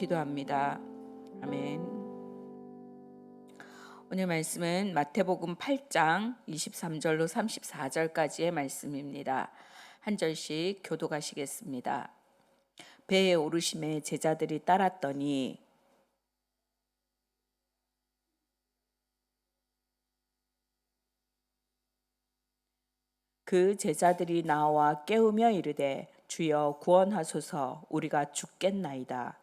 기도합니다. 아멘. 오늘 말씀은 마태복음 8장 23절로 34절까지의 말씀입니다. 한 절씩 교독하시겠습니다. 배에 오르심에 제자들이 따랐더니 그 제자들이 나와 깨우며 이르되 주여 구원하소서 우리가 죽겠나이다.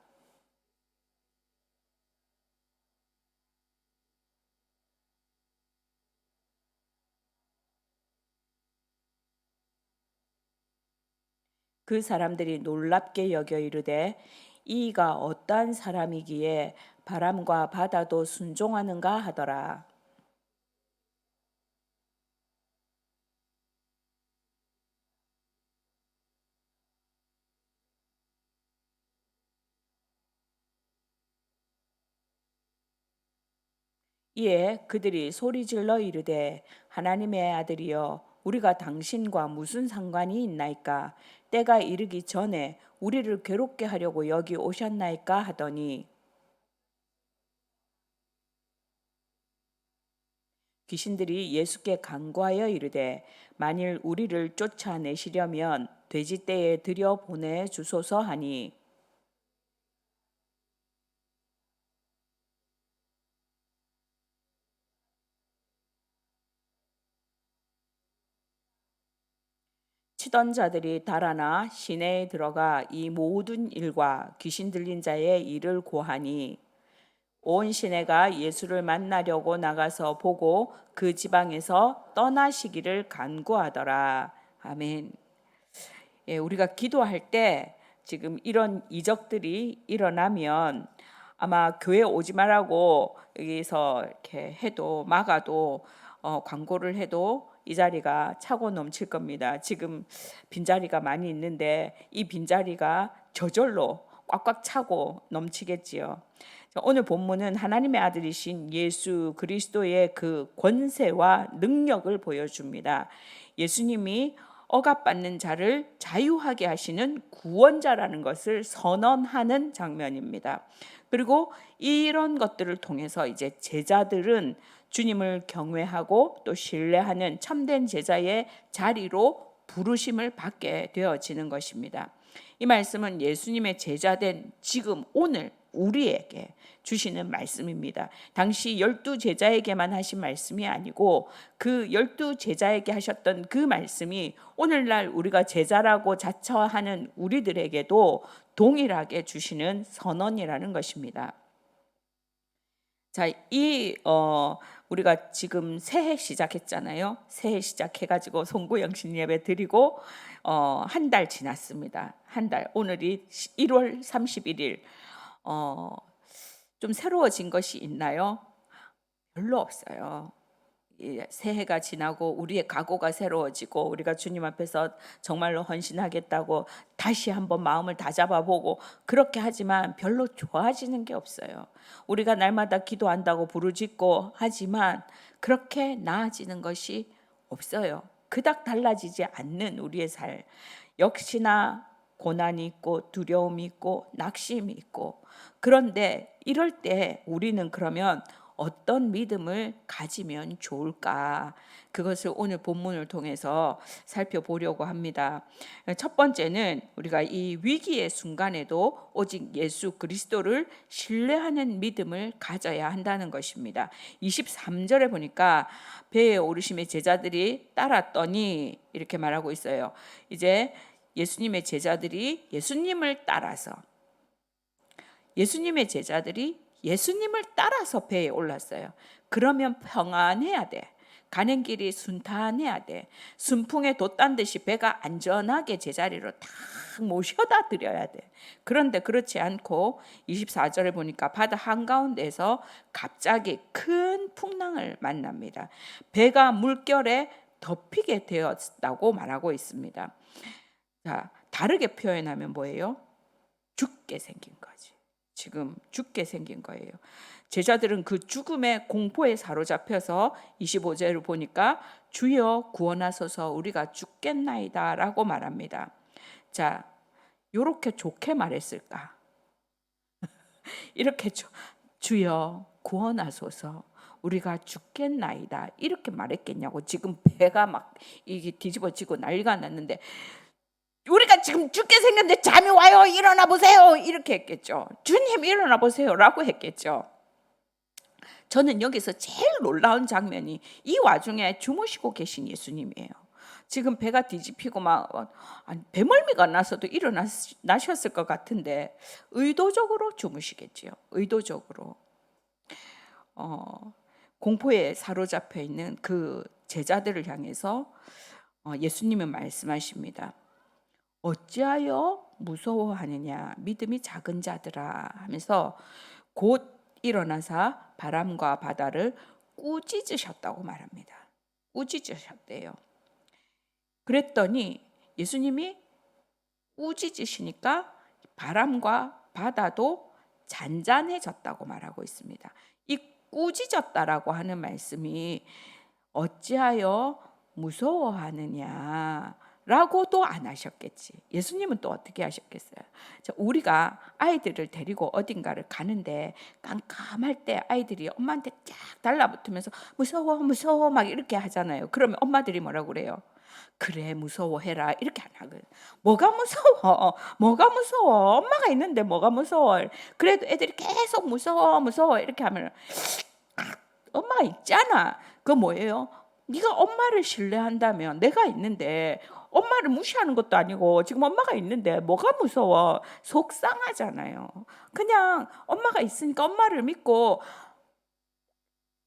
그 사람들이 놀랍게 여겨 이르되 이가 어떠한 사람이기에 바람과 바다도 순종하는가 하더라. 이에 그들이 소리질러 이르되 하나님의 아들이여 우리가 당신과 무슨 상관이 있나이까 때가 이르기 전에 우리를 괴롭게 하려고 여기 오셨나이까 하더니 귀신들이 예수께 간구하여 이르되 만일 우리를 쫓아내시려면 돼지떼에 들여 보내 주소서 하니 치던 자들이 달아나 시내에 들어가 이 모든 일과 귀신 들린 자의 일을 고하니 온 시내가 예수를 만나려고 나가서 보고 그 지방에서 떠나시기를 간구하더라. 아멘. 예, 우리가 기도할 때 지금 이런 이적들이 일어나면 아마 교회 오지 말라고 여기서 이렇게 해도 막아도 광고를 해도 이 자리가 차고 넘칠 겁니다. 지금 빈자리가 많이 있는데 이 빈자리가 저절로 꽉꽉 차고 넘치겠지요. 오늘 본문은 하나님의 아들이신 예수 그리스도의 그 권세와 능력을 보여줍니다. 예수님이 억압받는 자를 자유하게 하시는 구원자라는 것을 선언하는 장면입니다. 그리고 이런 것들을 통해서 이제 제자들은 주님을 경외하고 또 신뢰하는 참된 제자의 자리로 부르심을 받게 되어지는 것입니다. 이 말씀은 예수님의 제자된 지금 오늘 우리에게 주시는 말씀입니다. 당시 12제자에게만 하신 말씀이 아니고 그 12제자에게 하셨던 그 말씀이 오늘날 우리가 제자라고 자처하는 우리들에게도 동일하게 주시는 선언이라는 것입니다. 자, 우리가 지금 새해 시작했잖아요. 새해 시작해가지고 송구영신 예배 드리고 한 달 지났습니다. 한 달. 오늘이 1월 31일. 좀 새로워진 것이 있나요? 별로 없어요. 새해가 지나고 우리의 각오가 새로워지고 우리가 주님 앞에서 정말로 헌신하겠다고 다시 한번 마음을 다잡아보고 그렇게 하지만 별로 좋아지는 게 없어요. 우리가 날마다 기도한다고 부르짖고 하지만 그렇게 나아지는 것이 없어요. 그닥 달라지지 않는 우리의 삶. 역시나 고난이 있고 두려움이 있고 낙심이 있고 그런데 이럴 때 우리는 그러면 어떤 믿음을 가지면 좋을까? 그것을 오늘 본문을 통해서 살펴보려고 합니다. 첫 번째는 우리가 이 위기의 순간에도 오직 예수 그리스도를 신뢰하는 믿음을 가져야 한다는 것입니다. 23절에 보니까 배에 오르심의 제자들이 따랐더니 이렇게 말하고 있어요. 이제 예수님의 제자들이 예수님을 따라서 예수님의 제자들이 예수님을 따라서 배에 올랐어요. 그러면 평안해야 돼. 가는 길이 순탄해야 돼. 순풍에 돛단 듯이 배가 안전하게 제자리로 탁 모셔다 드려야 돼. 그런데 그렇지 않고 24절에 보니까 바다 한가운데에서 갑자기 큰 풍랑을 만납니다. 배가 물결에 덮이게 되었다고 말하고 있습니다. 자, 다르게 표현하면 뭐예요? 죽게 생긴 거지. 지금 죽게 생긴 거예요. 제자들은 그 죽음의 공포에 사로잡혀서 25절을 보니까 주여 구원하소서 우리가 죽겠나이다라고 말합니다. 자, 요렇게 좋게 말했을까? 이렇게 주여 구원하소서, 우리가 죽겠나이다 이렇게 말했겠냐고. 지금 배가 막 이게 뒤집어지고 난리가 났는데 우리가 지금 죽게 생겼는데 잠이 와요, 일어나 보세요 이렇게 했겠죠. 주님 일어나 보세요 라고 했겠죠. 저는 여기서 제일 놀라운 장면이 이 와중에 주무시고 계신 예수님이에요. 지금 배가 뒤집히고 막 배멀미가 나서도 일어나셨을 것 같은데 의도적으로 주무시겠지요. 의도적으로 공포에 사로잡혀 있는 그 제자들을 향해서 예수님은 말씀하십니다. 어찌하여 무서워하느냐 믿음이 작은 자들아 하면서 곧 일어나사 바람과 바다를 꾸짖으셨다고 말합니다. 꾸짖으셨대요. 그랬더니 예수님이 꾸짖으시니까 바람과 바다도 잔잔해졌다고 말하고 있습니다. 이 꾸짖었다라고 하는 말씀이 어찌하여 무서워하느냐 라고도 안 하셨겠지. 예수님은 또 어떻게 하셨겠어요? 우리가 아이들을 데리고 어딘가를 가는데 깜깜할 때 아이들이 엄마한테 쫙 달라붙으면서 무서워 무서워 막 이렇게 하잖아요. 그러면 엄마들이 뭐라고 그래요? 그래 무서워해라 이렇게 안 하거든. 뭐가 무서워? 뭐가 무서워? 엄마가 있는데 뭐가 무서워? 그래도 애들이 계속 무서워 무서워 이렇게 하면 엄마가 있잖아. 그거 뭐예요? 네가 엄마를 신뢰한다면 내가 있는데 엄마를 무시하는 것도 아니고 지금 엄마가 있는데 뭐가 무서워? 속상하잖아요. 그냥 엄마가 있으니까 엄마를 믿고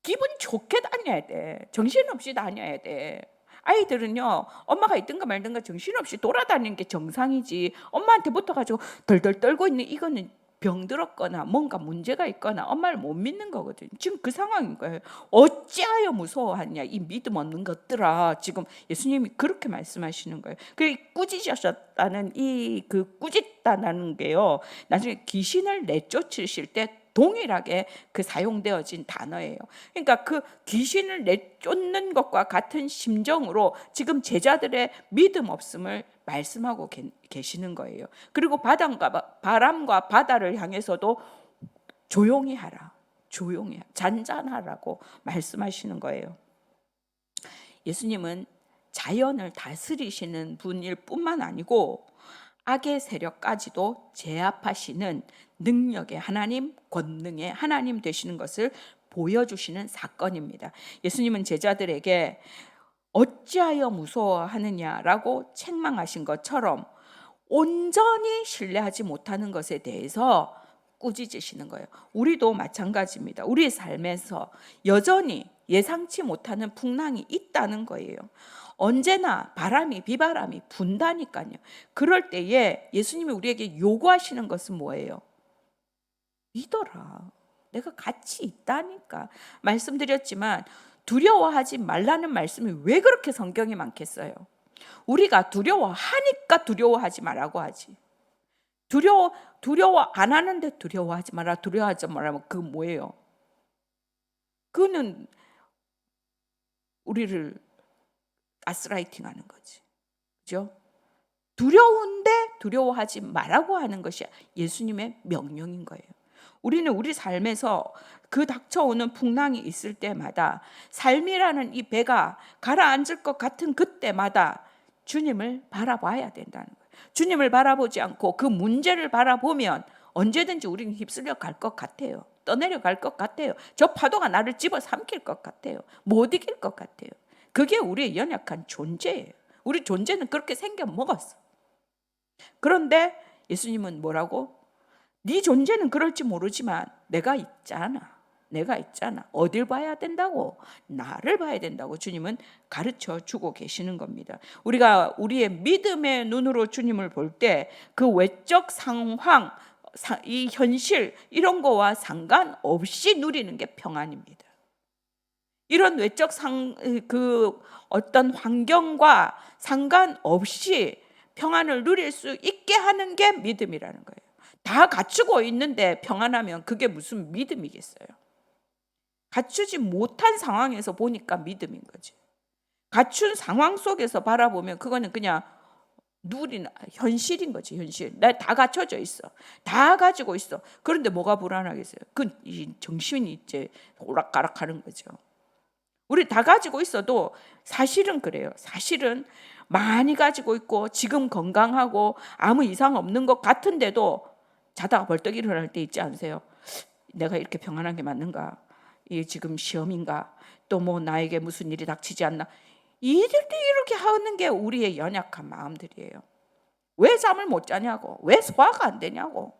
기분 좋게 다녀야 돼. 정신없이 다녀야 돼. 아이들은요 엄마가 있든가 말든가 정신없이 돌아다니는 게 정상이지, 엄마한테 붙어가지고 덜덜 떨고 있는 이거는 병들었거나 뭔가 문제가 있거나 엄마를 못 믿는 거거든요. 지금 그 상황인 거예요. 어찌하여 무서워하냐 이 믿음 없는 것들아. 지금 예수님이 그렇게 말씀하시는 거예요. 그 꾸짖으셨다는 이 그 꾸짖다는 게요 나중에 귀신을 내쫓으실 때 동일하게 그 사용되어진 단어예요. 그러니까 그 귀신을 내쫓는 것과 같은 심정으로 지금 제자들의 믿음 없음을 말씀하고 계시는 거예요. 그리고 바람과 바다를 향해서도 조용히 하라, 조용히 하라, 잔잔하라고 말씀하시는 거예요. 예수님은 자연을 다스리시는 분일 뿐만 아니고 악의 세력까지도 제압하시는 능력의 하나님, 권능의 하나님 되시는 것을 보여주시는 사건입니다. 예수님은 제자들에게 어찌하여 무서워하느냐라고 책망하신 것처럼 온전히 신뢰하지 못하는 것에 대해서 꾸짖으시는 거예요. 우리도 마찬가지입니다. 우리의 삶에서 여전히 예상치 못하는 풍랑이 있다는 거예요. 언제나 비바람이 분다니까요. 그럴 때에 예수님이 우리에게 요구하시는 것은 뭐예요? 믿어라. 내가 같이 있다니까. 말씀드렸지만 두려워하지 말라는 말씀이 왜 그렇게 성경에 많겠어요? 우리가 두려워하니까 두려워하지 말라고 하지. 두려워 안 하는데 두려워하지 마라. 두려워하지 말라면 그 뭐예요? 그거는 우리를 가스라이팅 하는 거지. 그죠? 두려운데 두려워하지 말라고 하는 것이 예수님의 명령인 거예요. 우리는 우리 삶에서 그 닥쳐오는 풍랑이 있을 때마다 삶이라는 이 배가 가라앉을 것 같은 그때마다 주님을 바라봐야 된다는 거예요. 주님을 바라보지 않고 그 문제를 바라보면 언제든지 우리는 휩쓸려 갈 것 같아요. 떠내려 갈 것 같아요. 저 파도가 나를 집어삼킬 것 같아요. 못 이길 것 같아요. 그게 우리의 연약한 존재예요. 우리 존재는 그렇게 생겨 먹었어. 그런데 예수님은 뭐라고? 네 존재는 그럴지 모르지만 내가 있잖아. 내가 있잖아. 어딜 봐야 된다고? 나를 봐야 된다고 주님은 가르쳐 주고 계시는 겁니다. 우리가 우리의 믿음의 눈으로 주님을 볼 때 그 외적 상황, 이 현실 이런 거와 상관없이 누리는 게 평안입니다. 이런 외적 그 어떤 환경과 상관없이 평안을 누릴 수 있게 하는 게 믿음이라는 거예요. 다 갖추고 있는데 평안하면 그게 무슨 믿음이겠어요? 갖추지 못한 상황에서 보니까 믿음인 거지. 갖춘 상황 속에서 바라보면 그거는 그냥 누리나 현실인 거지, 현실. 나 다 갖춰져 있어. 다 가지고 있어. 그런데 뭐가 불안하겠어요? 이 정신이 이제 오락가락하는 거죠. 우리 다 가지고 있어도 사실은 그래요. 사실은 많이 가지고 있고 지금 건강하고 아무 이상 없는 것 같은데도 자다가 벌떡 일어날 때 있지 않으세요? 내가 이렇게 평안한 게 맞는가? 이게 지금 시험인가? 또 뭐 나에게 무슨 일이 닥치지 않나? 이들이 이렇게 하는 게 우리의 연약한 마음들이에요. 왜 잠을 못 자냐고, 왜 소화가 안 되냐고.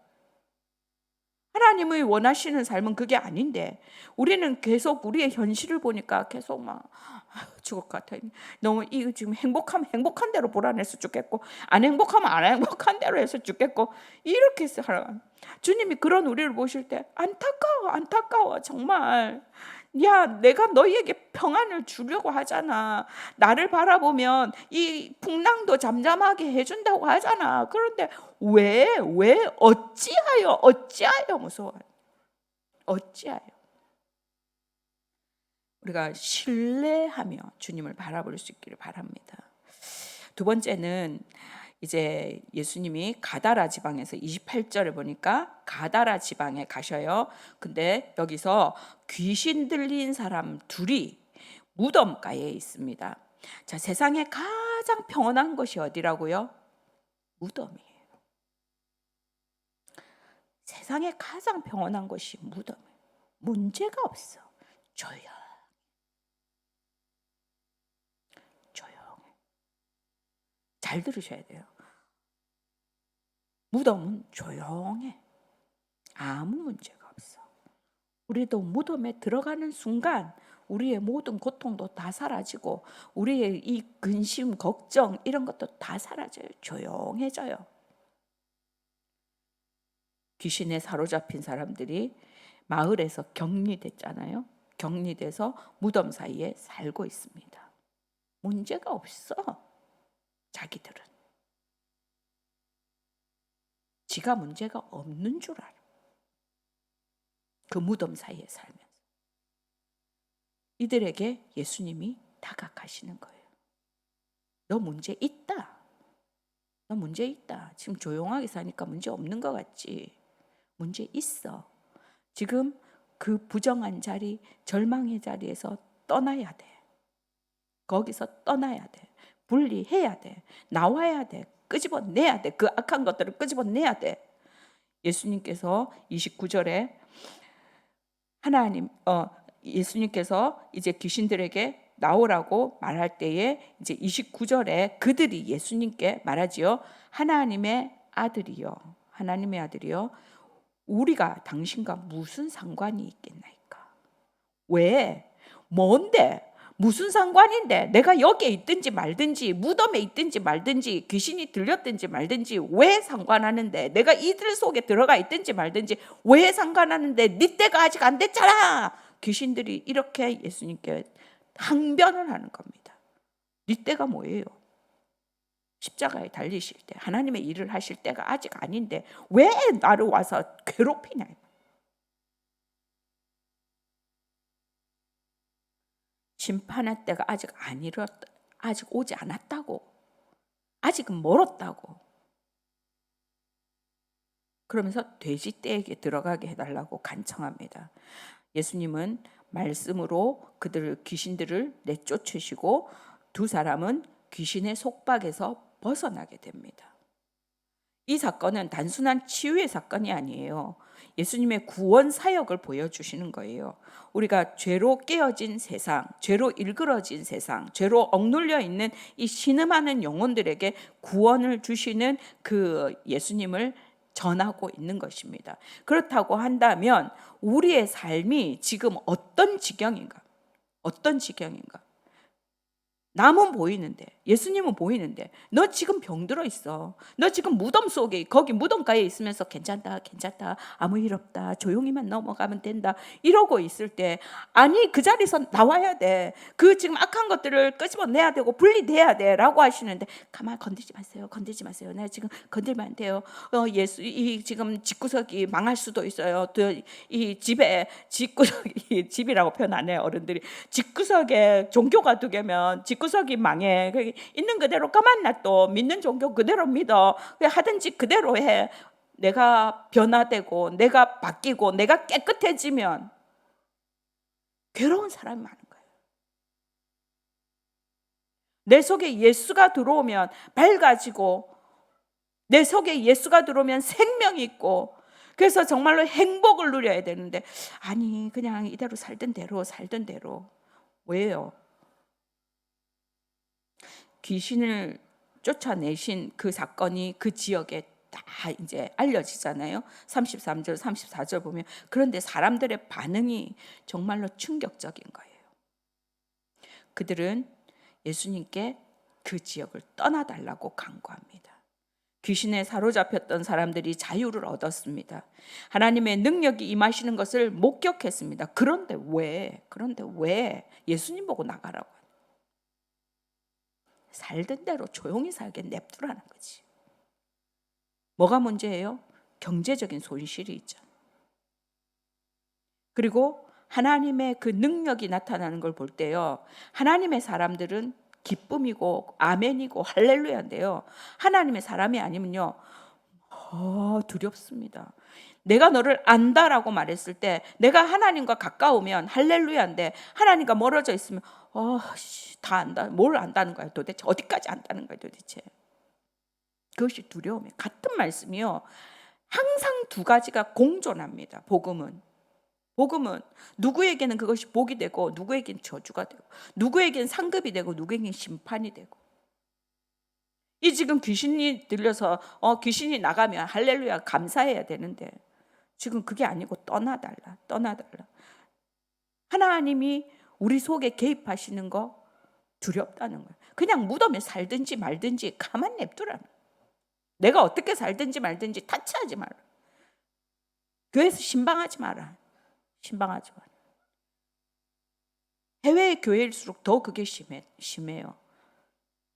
하나님의 원하시는 삶은 그게 아닌데 우리는 계속 우리의 현실을 보니까 계속 막 죽을 것 같아. 너무 이거 지금 행복하면 행복한 대로 불안해서 죽겠고 안 행복하면 안 행복한 대로 해서 죽겠고 이렇게 살아. 주님이 그런 우리를 보실 때 안타까워 정말. 야, 내가 너희에게 평안을 주려고 하잖아. 나를 바라보면 이 풍랑도 잠잠하게 해준다고 하잖아. 그런데 어찌하여 무서워요? 어찌하여? 우리가 신뢰하며 주님을 바라볼 수 있기를 바랍니다. 두 번째는 이제 예수님이 가다라 지방에서 28절에 보니까 가다라 지방에 가셔요. 근데 여기서 귀신 들린 사람 둘이 무덤가에 있습니다. 자, 세상에 가장 평온한 것이 어디라고요? 무덤이에요. 세상에 가장 평온한 것이 무덤이에요. 문제가 없어. 조용해. 잘 들으셔야 돼요. 무덤은 조용해. 아무 문제가 없어. 우리도 무덤에 들어가는 순간 우리의 모든 고통도 다 사라지고 우리의 이 근심, 걱정 이런 것도 다 사라져요. 조용해져요. 귀신에 사로잡힌 사람들이 마을에서 격리됐잖아요. 격리돼서 무덤 사이에 살고 있습니다. 문제가 없어. 자기들은. 지가 문제가 없는 줄 알아. 그 무덤 사이에 살면서. 이들에게 예수님이 다가가시는 거예요. 너 문제 있다. 너 문제 있다. 지금 조용하게 사니까 문제 없는 것 같지? 문제 있어. 지금 그 부정한 자리, 절망의 자리에서 떠나야 돼. 거기서 떠나야 돼. 분리해야 돼. 나와야 돼. 끄집어내야 돼. 그 악한 것들을 끄집어내야 돼. 예수님께서 29절에 예수님께서 이제 귀신들에게 나오라고 말할 때에 이제 29절에 그들이 예수님께 말하지요. 하나님의 아들이요. 하나님의 아들이요. 우리가 당신과 무슨 상관이 있겠나이까? 왜? 뭔데? 무슨 상관인데? 내가 여기에 있든지 말든지 무덤에 있든지 말든지 귀신이 들렸든지 말든지 왜 상관하는데? 내가 이들 속에 들어가 있든지 말든지 왜 상관하는데? 네 때가 아직 안 됐잖아. 귀신들이 이렇게 예수님께 항변을 하는 겁니다. 네 때가 뭐예요? 십자가에 달리실 때 하나님의 일을 하실 때가 아직 아닌데 왜 나를 와서 괴롭히냐? 심판의 때가 아직 오지 않았다고. 아직은 멀었다고. 그러면서 돼지 떼에게 들어가게 해달라고 간청합니다. 예수님은 말씀으로 귀신들을 내쫓으시고 두 사람은 귀신의 속박에서 벗어나게 됩니다. 이 사건은 단순한 치유의 사건이 아니에요. 예수님의 구원 사역을 보여주시는 거예요. 우리가 죄로 깨어진 세상, 죄로 일그러진 세상, 죄로 억눌려 있는 이 신음하는 영혼들에게 구원을 주시는 그 예수님을 전하고 있는 것입니다. 그렇다고 한다면 우리의 삶이 지금 어떤 지경인가? 남은 보이는데, 예수님은 보이는데 너 지금 병들어 있어. 너 지금 무덤 속에, 거기 무덤가에 있으면서 괜찮다 아무 일 없다 조용히만 넘어가면 된다 이러고 있을 때 아니 그 자리에서 나와야 돼. 그 지금 악한 것들을 끄집어내야 되고 분리돼야 돼 라고 하시는데 가만 건들지 마세요. 내가 지금 건들면 안 돼요. 이 지금 집구석이 망할 수도 있어요. 이 집에 집구석이 집이라고 표현 안 해요. 어른들이 집구석에 종교가 두 개면 집구석에 구석이 망해. 있는 그대로 가만 놔둬. 믿는 종교 그대로 믿어. 하든지 그대로 해. 내가 변화되고 내가 바뀌고 내가 깨끗해지면 괴로운 사람이 많은 거예요. 내 속에 예수가 들어오면 밝아지고 내 속에 예수가 들어오면 생명이 있고, 그래서 정말로 행복을 누려야 되는데, 아니 그냥 이대로 살던 대로. 왜요? 귀신을 쫓아내신 그 사건이 그 지역에 다 이제 알려지잖아요. 33절 34절 보면. 그런데 사람들의 반응이 정말로 충격적인 거예요. 그들은 예수님께 그 지역을 떠나달라고 강구합니다. 귀신에 사로잡혔던 사람들이 자유를 얻었습니다. 하나님의 능력이 임하시는 것을 목격했습니다. 그런데 왜 예수님 보고 나가라고? 살던 대로 조용히 살게 냅두라는 거지. 뭐가 문제예요? 경제적인 손실이 있죠. 그리고 하나님의 그 능력이 나타나는 걸 볼 때요, 하나님의 사람들은 기쁨이고 아멘이고 할렐루야인데요, 하나님의 사람이 아니면요 두렵습니다. 내가 너를 안다라고 말했을 때, 내가 하나님과 가까우면 할렐루야인데 하나님과 멀어져 있으면 다 안다. 뭘 안다는 거야 도대체? 어디까지 안다는 거야 도대체? 그것이 두려움이에요. 같은 말씀이요, 항상 두 가지가 공존합니다. 복음은 누구에게는 그것이 복이 되고 누구에게는 저주가 되고, 누구에게는 상급이 되고 누구에게는 심판이 되고. 이 지금 귀신이 들려서 귀신이 나가면 할렐루야 감사해야 되는데, 지금 그게 아니고 떠나달라. 하나님이 우리 속에 개입하시는 거 두렵다는 거예요. 그냥 무덤에 살든지 말든지 가만 냅두라는 거예요. 내가 어떻게 살든지 말든지 타치하지 마라. 교회에서 신방하지 마라. 해외의 교회일수록 더 그게 심해요.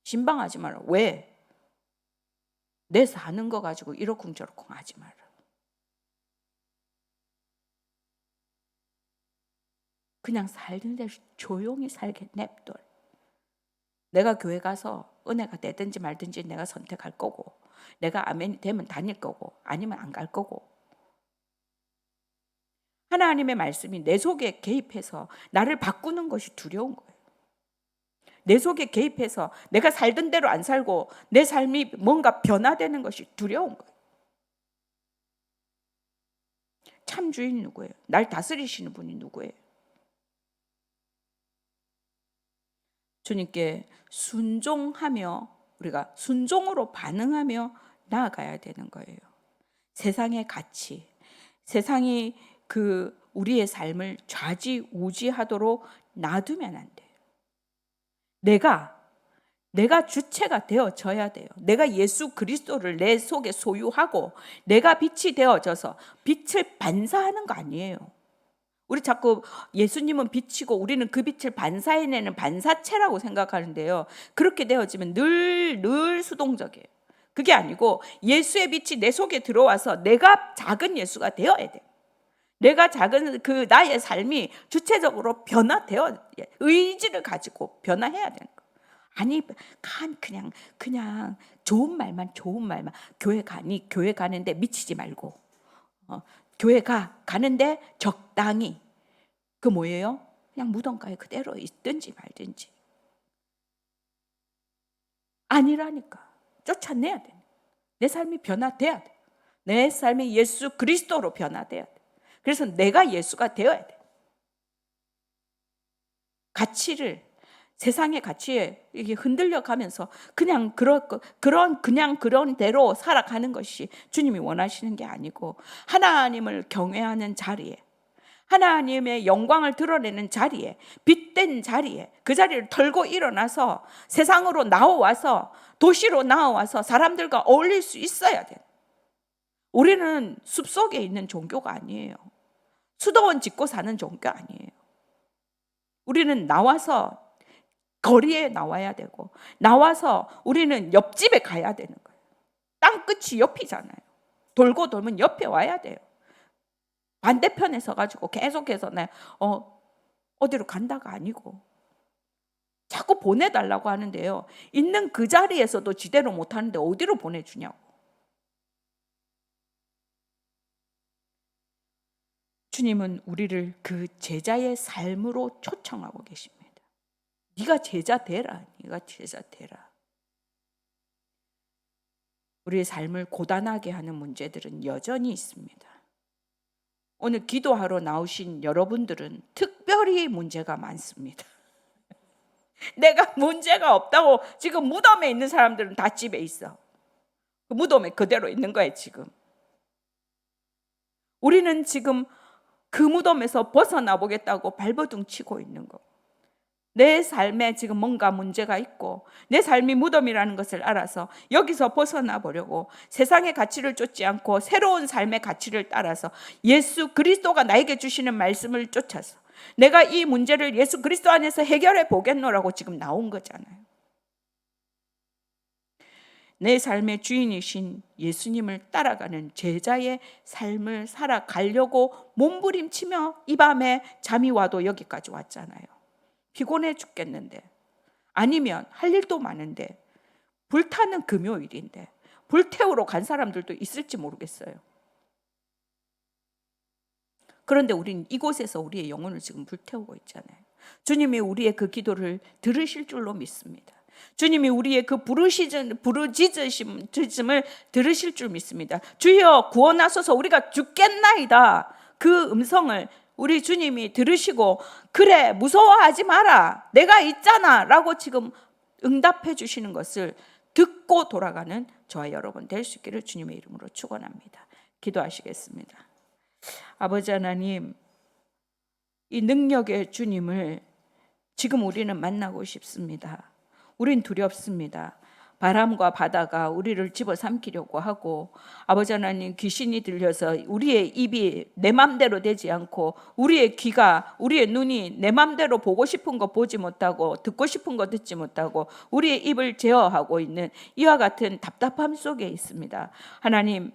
신방하지 마라. 왜? 내 사는 거 가지고 이러쿵저러쿵 하지 마라. 그냥 살던 대로 조용히 살게 냅둬. 내가 교회 가서 은혜가 되든지 말든지 내가 선택할 거고, 내가 아멘이 되면 다닐 거고 아니면 안 갈 거고. 하나님의 말씀이 내 속에 개입해서 나를 바꾸는 것이 두려운 거예요. 내 속에 개입해서 내가 살던 대로 안 살고 내 삶이 뭔가 변화되는 것이 두려운 거예요. 참 주인이 누구예요? 날 다스리시는 분이 누구예요? 주님께 순종하며, 우리가 순종으로 반응하며 나아가야 되는 거예요. 세상의 가치, 세상이 그 우리의 삶을 좌지우지하도록 놔두면 안 돼요. 내가 주체가 되어져야 돼요. 내가 예수 그리스도를 내 속에 소유하고 내가 빛이 되어져서 빛을 반사하는 거 아니에요. 우리 자꾸 예수님은 빛이고 우리는 그 빛을 반사해내는 반사체라고 생각하는데요, 그렇게 되어지면 늘 수동적이에요. 그게 아니고 예수의 빛이 내 속에 들어와서 내가 작은 예수가 되어야 돼요. 내가 작은 그 나의 삶이 주체적으로 변화되어, 의지를 가지고 변화해야 되는 거예요. 아니 그냥 좋은 말만 교회 가는데 미치지 말고, 교회 가는데 적당히. 그 뭐예요? 그냥 무덤가에 그대로 있든지 말든지. 아니라니까. 쫓아내야 돼. 내 삶이 변화돼야 돼. 내 삶이 예수 그리스도로 변화돼야 돼. 그래서 내가 예수가 되어야 돼. 가치를, 세상의 가치에 이게 흔들려 가면서 그냥 그런 대로 살아가는 것이 주님이 원하시는 게 아니고, 하나님을 경외하는 자리에, 하나님의 영광을 드러내는 자리에, 빛된 자리에, 그 자리를 털고 일어나서 세상으로 나와서, 도시로 나와서 사람들과 어울릴 수 있어야 돼. 우리는 숲속에 있는 종교가 아니에요. 수도원 짓고 사는 종교 아니에요. 우리는 나와서 거리에 나와야 되고, 나와서 우리는 옆집에 가야 되는 거예요. 땅끝이 옆이잖아요. 돌고 돌면 옆에 와야 돼요. 반대편에 서가지고 계속해서 어디로 간다가 아니고, 자꾸 보내달라고 하는데요. 있는 그 자리에서도 지대로 못하는데 어디로 보내주냐고. 주님은 우리를 그 제자의 삶으로 초청하고 계십니다. 네가 제자 되라. 네가 제자 되라. 우리의 삶을 고단하게 하는 문제들은 여전히 있습니다. 오늘 기도하러 나오신 여러분들은 특별히 문제가 많습니다. 내가 문제가 없다고 지금 무덤에 있는 사람들은 다 집에 있어. 그 무덤에 그대로 있는 거예요 지금. 우리는 지금 그 무덤에서 벗어나 보겠다고 발버둥 치고 있는 거. 내 삶에 지금 뭔가 문제가 있고 내 삶이 무덤이라는 것을 알아서 여기서 벗어나 보려고 세상의 가치를 쫓지 않고 새로운 삶의 가치를 따라서 예수 그리스도가 나에게 주시는 말씀을 쫓아서 내가 이 문제를 예수 그리스도 안에서 해결해 보겠노라고 지금 나온 거잖아요. 내 삶의 주인이신 예수님을 따라가는 제자의 삶을 살아가려고 몸부림치며 이 밤에 잠이 와도 여기까지 왔잖아요. 피곤해 죽겠는데, 아니면 할 일도 많은데, 불타는 금요일인데 불태우러 간 사람들도 있을지 모르겠어요. 그런데 우린 이곳에서 우리의 영혼을 지금 불태우고 있잖아요. 주님이 우리의 그 기도를 들으실 줄로 믿습니다. 주님이 우리의 그 부르짖으심을 들으실 줄 믿습니다. 주여 구원하소서 우리가 죽겠나이다. 그 음성을 우리 주님이 들으시고 그래 무서워하지 마라 내가 있잖아 라고 지금 응답해 주시는 것을 듣고 돌아가는 저와 여러분 될 수 있기를 주님의 이름으로 축원합니다. 기도하시겠습니다. 아버지 하나님, 이 능력의 주님을 지금 우리는 만나고 싶습니다. 우린 두렵습니다. 바람과 바다가 우리를 집어삼키려고 하고 아버지 하나님 귀신이 들려서 우리의 입이 내 맘대로 되지 않고 우리의 귀가 우리의 눈이 내 맘대로 보고 싶은 거 보지 못하고 듣고 싶은 거 듣지 못하고 우리의 입을 제어하고 있는 이와 같은 답답함 속에 있습니다. 하나님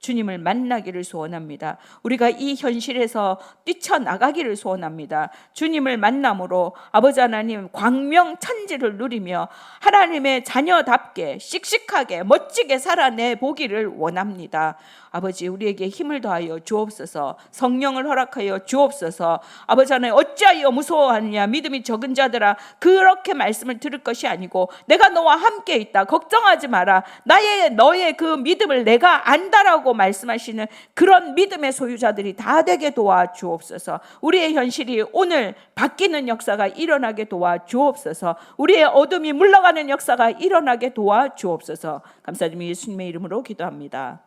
주님을 만나기를 소원합니다. 우리가 이 현실에서 뛰쳐나가기를 소원합니다. 주님을 만남으로 아버지 하나님 광명천지를 누리며 하나님의 자녀답게 씩씩하게 멋지게 살아내 보기를 원합니다. 아버지 우리에게 힘을 더하여 주옵소서. 성령을 허락하여 주옵소서. 아버지 하나님 어찌하여 무서워하느냐 믿음이 적은 자들아 그렇게 말씀을 들을 것이 아니고 내가 너와 함께 있다 걱정하지 마라 너의 그 믿음을 내가 안다라고 말씀하시는 그런 믿음의 소유자들이 다 되게 도와주옵소서. 우리의 현실이 오늘 바뀌는 역사가 일어나게 도와주옵소서. 우리의 어둠이 물러가는 역사가 일어나게 도와주옵소서. 감사드리며 예수님의 이름으로 기도합니다.